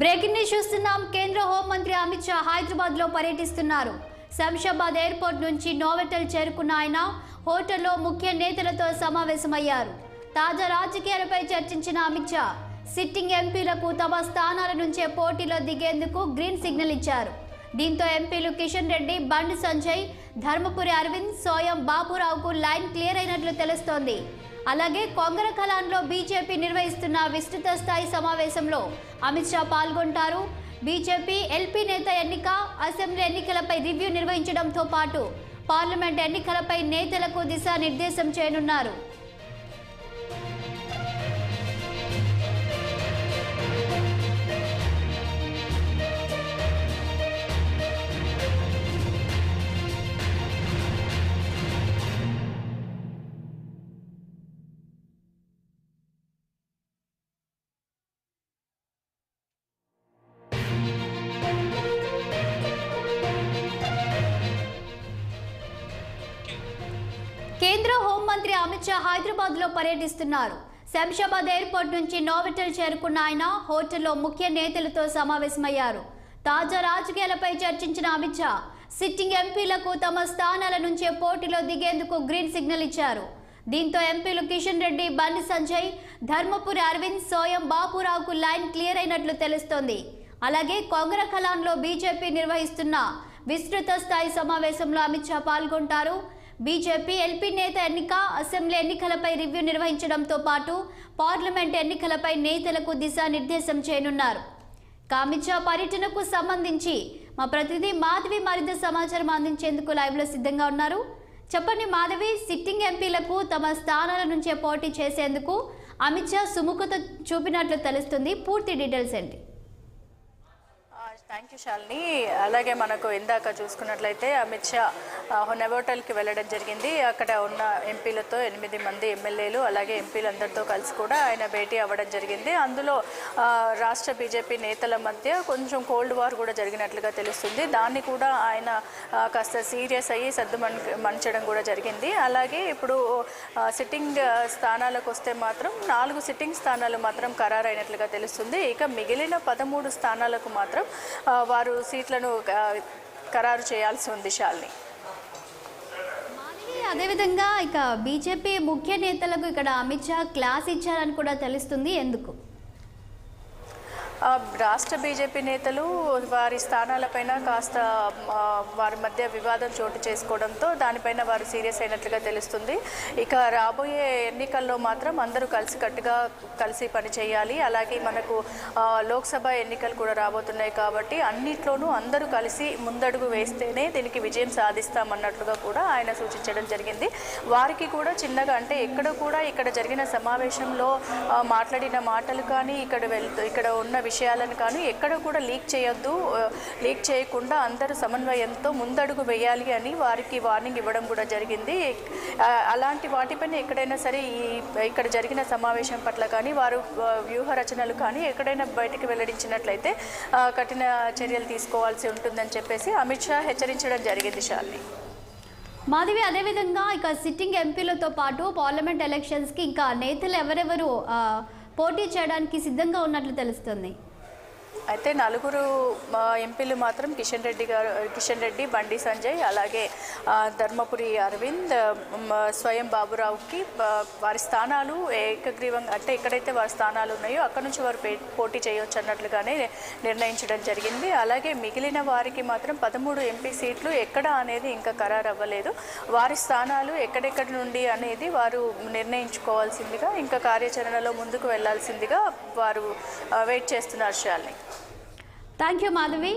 Breaking news చూస్తున్నాం. కేంద్ర హోంమంత్రి అమిత్ షా హైదరాబాద్ లో పర్యటిస్తున్నారు. శంషాబాద్ ఎయిర్పోర్ట్ నుంచి నోవెటల్ చేరుకున్న ఆయన హోటల్లో ముఖ్య నేతలతో సమావేశమయ్యారు. తాజా రాజకీయాలపై చర్చించిన అమిత్ షా సిట్టింగ్ ఎంపీలకు తమ స్థానాల నుంచే పోటీలో దిగేందుకు గ్రీన్ సిగ్నల్ ఇచ్చారు. దీంతో ఎంపీలు కిషన్ రెడ్డి, బండి సంజయ్, ధర్మపురి అరవింద్, సోయం బాబురావుకు లైన్ క్లియర్ అయినట్లు తెలుస్తోంది. అలాగే కొంగరకలాన్లో బీజేపీ నిర్వహిస్తున్న విస్తృత స్థాయి సమావేశంలో అమిత్ షా పాల్గొంటారు. బీజేపీ ఎల్పీ నేత ఎన్నిక, అసెంబ్లీ ఎన్నికలపై రివ్యూ నిర్వహించడంతో పాటు పార్లమెంట్ ఎన్నికలపై నేతలకు దిశానిర్దేశం చేయనున్నారు. కేంద్ర హోంమంత్రి అమిత్ షా హైదరాబాద్ లో పర్యటిస్తున్నారు. శంషాబాద్ ఎయిర్పోర్ట్ నుంచి నోవెటల్ చేరుకున్న ఆయన హోటల్లో ముఖ్య నేతలతో సమావేశమయ్యారు. తాజా రాజకీయాలపై చర్చించిన అమిత్ షా సిట్టింగ్ ఎంపీలకు తమ స్థానాల నుంచే పోటీలో దిగేందుకు గ్రీన్ సిగ్నల్ ఇచ్చారు. దీంతో ఎంపీలు కిషన్ రెడ్డి, బండి సంజయ్, ధర్మపురి అరవింద్, సోయం బాబురావుకు లైన్ క్లియర్ అయినట్లు తెలుస్తోంది. అలాగే కొంగరకలాన్లో బీజేపీ నిర్వహిస్తున్న విస్తృత స్థాయి సమావేశంలో అమిత్ షా పాల్గొంటారు. బీజేపీ ఎల్పీ నేత ఎన్నిక, అసెంబ్లీ ఎన్నికలపై రివ్యూ నిర్వహించడంతో పాటు పార్లమెంట్ ఎన్నికలపై నేతలకు దిశానిర్దేశం చేయనున్నారు. అమిత్ షా పర్యటనకు సంబంధించి మా ప్రతినిధి మాధవి మరింత సమాచారం అందించేందుకు లైవ్ లో సిద్ధంగా ఉన్నారు. చెప్పండి మాధవి, సిట్టింగ్ ఎంపీలకు తమ స్థానాల నుంచే పోటీ చేసేందుకు అమిత్ షా సుముఖత చూపినట్లు తెలుస్తుంది. పూర్తి డీటెయిల్స్ ఏంటి? Thank you Shalini. అలాగే మనకు ఇందాక చూసుకున్నట్లయితే అమిత్ షా నోవోటల్కి వెళ్ళడం జరిగింది. అక్కడ ఉన్న ఎంపీలతో 8 మంది ఎమ్మెల్యేలు అలాగే ఎంపీలందరితో కలిసి కూడా ఆయన భేటీ అవ్వడం జరిగింది. అందులో రాష్ట్ర బీజేపీ నేతల మధ్య కొంచెం కోల్డ్ వార్ కూడా జరిగినట్లుగా తెలుస్తుంది. దాన్ని కూడా ఆయన కాస్త సీరియస్ అయ్యి మంచడం కూడా జరిగింది. అలాగే ఇప్పుడు సిట్టింగ్ స్థానాలకు వస్తే మాత్రం 4 సిట్టింగ్ స్థానాలు మాత్రం ఖరారైనట్లుగా తెలుస్తుంది. ఇక మిగిలిన 13 స్థానాలకు మాత్రం వారు సీట్లను ఖరారు చేయాల్సి ఉంది శాలిని. అదేవిధంగా ఇక బీజేపీ ముఖ్య నేతలకు ఇక్కడ అమిత్ షా క్లాస్ ఇచ్చారని కూడా తెలుస్తుంది. ఎందుకు? రాష్ట్ర బీజేపీ నేతలు వారి స్థానాలపైన కాస్త వారి మధ్య వివాదం చోటు చేసుకోవడంతో దానిపైన వారు సీరియస్ అయినట్లుగా తెలుస్తుంది. ఇక రాబోయే ఎన్నికల్లో మాత్రం అందరూ కలిసి పనిచేయాలి. అలాగే మనకు లోక్సభ ఎన్నికలు కూడా రాబోతున్నాయి కాబట్టి అన్నిట్లోనూ అందరూ కలిసి ముందడుగు వేస్తేనే దీనికి విజయం సాధిస్తామన్నట్లుగా కూడా ఆయన సూచించడం జరిగింది. వారికి కూడా చిన్నగా అంటే ఇక్కడ జరిగిన సమావేశంలో మాట్లాడిన మాటలు కానీ ఇక్కడ ఉన్న విషయాలను కానీ ఎక్కడ కూడా లీక్ చేయొద్దు, లీక్ చేయకుండా అందరూ సమన్వయంతో ముందడుగు వేయాలి అని వారికి వార్నింగ్ ఇవ్వడం కూడా జరిగింది. అలాంటి వాటిపైన ఎక్కడైనా సరే ఇక్కడ జరిగిన సమావేశం పట్ల కానీ వారు వ్యూహ రచనలు కానీ ఎక్కడైనా బయటికి వెల్లడించినట్లయితే కఠిన చర్యలు తీసుకోవాల్సి ఉంటుందని చెప్పేసి అమిత్ షా హెచ్చరించడం జరిగింది శాలిని. మాధవి, అదేవిధంగా ఇక సిట్టింగ్ ఎంపీలతో పాటు పార్లమెంట్ ఎలక్షన్స్కి ఇంకా నేతలు ఎవరెవరు పోటీ చేయడానికి సిద్ధంగా ఉన్నట్లు తెలుస్తుంది. అయితే 4 ఎంపీలు మాత్రం కిషన్ రెడ్డి, బండి సంజయ్, అలాగే ధర్మపురి అరవింద్, స్వయం బాబురావుకి వారి స్థానాలు ఏకగ్రీవంగా అంటే ఎక్కడైతే వారి స్థానాలు ఉన్నాయో అక్కడ నుంచి వారు పోటీ చేయవచ్చు అన్నట్లుగానే నిర్ణయించడం జరిగింది. అలాగే మిగిలిన వారికి మాత్రం 13 ఎంపీ సీట్లు ఎక్కడ అనేది ఇంకా ఖరారు అవ్వలేదు. వారి స్థానాలు ఎక్కడెక్కడి నుండి అనేది వారు నిర్ణయించుకోవాల్సిందిగా, ఇంకా కార్యాచరణలో ముందుకు వెళ్లాల్సిందిగా వారు వెయిట్ చేస్తున్నారు శాలిని. Thank you Madhavi.